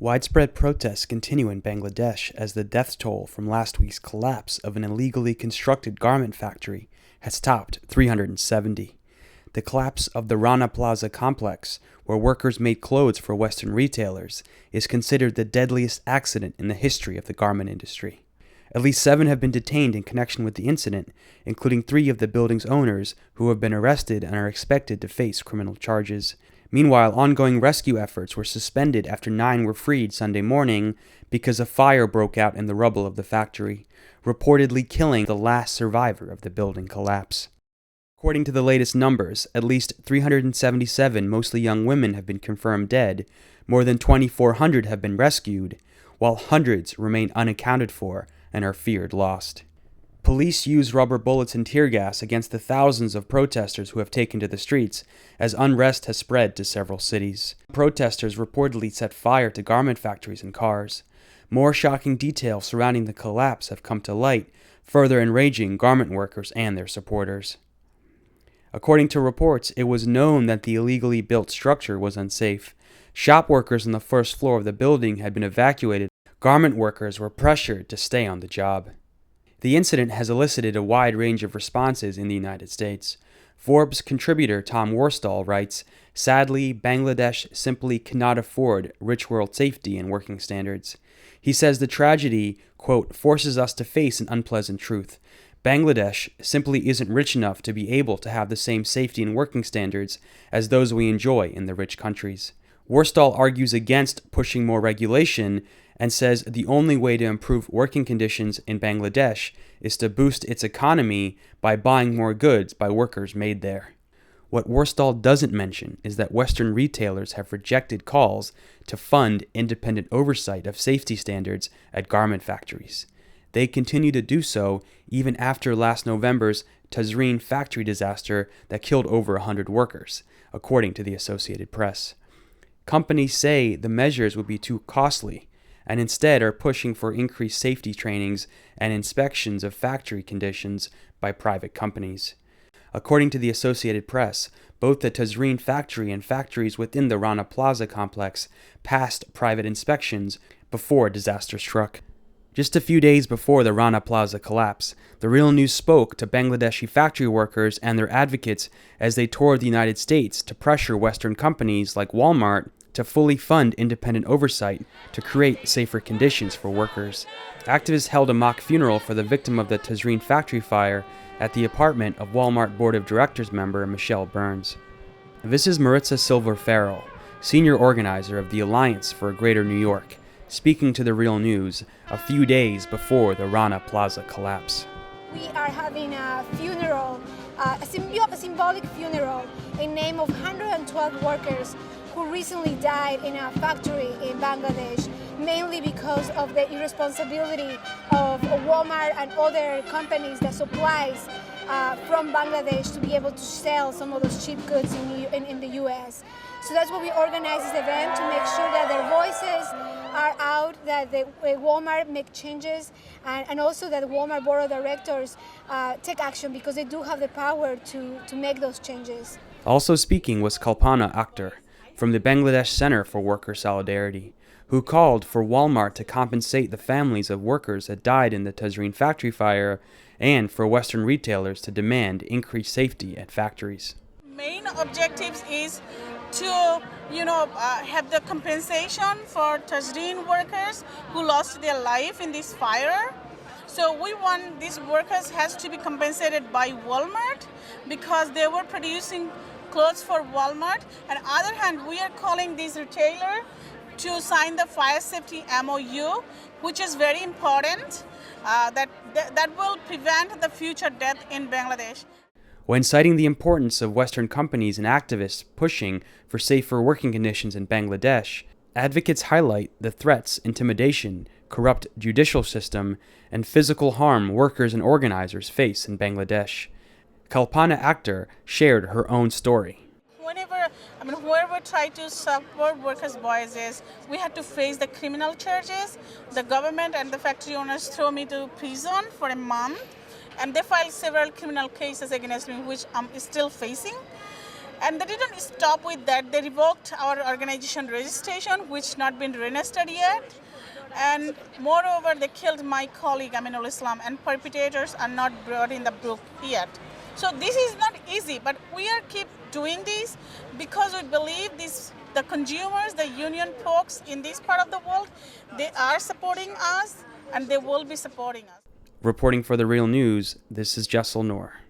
Widespread protests continue in Bangladesh as the death toll from last week's collapse of an illegally constructed garment factory has topped 370. The collapse of the Rana Plaza complex, where workers made clothes for Western retailers, is considered the deadliest accident in the history of the garment industry. At least 7 have been detained in connection with the incident, including 3 of the building's owners who have been arrested and are expected to face criminal charges. Meanwhile, ongoing rescue efforts were suspended after 9 were freed Sunday morning because a fire broke out in the rubble of the factory, reportedly killing the last survivor of the building collapse. According to the latest numbers, at least 377 mostly young women have been confirmed dead, more than 2,400 have been rescued, while hundreds remain unaccounted for and are feared lost. Police use rubber bullets and tear gas against the thousands of protesters who have taken to the streets as unrest has spread to several cities. Protesters reportedly set fire to garment factories and cars. More shocking details surrounding the collapse have come to light, further enraging garment workers and their supporters. According to reports, it was known that the illegally built structure was unsafe. Shop workers on the first floor of the building had been evacuated. Garment workers were pressured to stay on the job. The incident has elicited a wide range of responses in the United States. Forbes contributor Tom Worstall writes, "Sadly, Bangladesh simply cannot afford rich world safety and working standards." He says the tragedy, quote, forces us to face an unpleasant truth. Bangladesh simply isn't rich enough to be able to have the same safety and working standards as those we enjoy in the rich countries. Worstall argues against pushing more regulation and says the only way to improve working conditions in Bangladesh is to boost its economy by buying more goods by workers made there. What Worstall doesn't mention is that Western retailers have rejected calls to fund independent oversight of safety standards at garment factories. They continue to do so even after last November's Tazreen factory disaster that killed over 100 workers, according to the Associated Press. Companies say the measures would be too costly and instead are pushing for increased safety trainings and inspections of factory conditions by private companies. According to the Associated Press, both the Tazreen factory and factories within the Rana Plaza complex passed private inspections before disaster struck. Just a few days before the Rana Plaza collapse, the Real News spoke to Bangladeshi factory workers and their advocates as they toured the United States to pressure Western companies like Walmart to fully fund independent oversight to create safer conditions for workers. Activists held a mock funeral for the victim of the Tazreen factory fire at the apartment of Walmart Board of Directors member Michelle Burns. This is Maritza Silver-Farrell, senior organizer of the Alliance for a Greater New York, speaking to the Real News a few days before the Rana Plaza collapse. We are having a funeral, a symbolic funeral in name of 112 workers who recently died in a factory in Bangladesh, mainly because of the irresponsibility of Walmart and other companies that supplies from Bangladesh to be able to sell some of those cheap goods in the U.S. So that's why we organize this event, to make sure that their voices are out, that Walmart make changes, and also that the Walmart Board of Directors take action, because they do have the power to make those changes. Also speaking was Kalpana Akhtar from the Bangladesh Center for Worker Solidarity, who called for Walmart to compensate the families of workers that died in the Tazreen factory fire and for Western retailers to demand increased safety at factories. Main objectives is to have the compensation for Tazreen workers who lost their life in this fire. So we want these workers has to be compensated by Walmart because they were producing clothes for Walmart. And on the other hand, we are calling these retailers to sign the fire safety MOU, which is very important. That will prevent the future death in Bangladesh. When citing the importance of Western companies and activists pushing for safer working conditions in Bangladesh, advocates highlight the threats, intimidation, corrupt judicial system, and physical harm workers and organizers face in Bangladesh. Kalpana Akhtar shared her own story. Whoever tried to support workers' voices, we had to face the criminal charges. The government and the factory owners threw me to prison for a month, and they filed several criminal cases against me, which I'm still facing. And they didn't stop with that. They revoked our organization registration, which not been registered yet. And moreover, they killed my colleague Aminul Islam, and perpetrators are not brought in the book yet. So this is not easy, but we are keep doing this because we believe the consumers, the union folks in this part of the world, they are supporting us and they will be supporting us. Reporting for The Real News, this is Jessel Noor.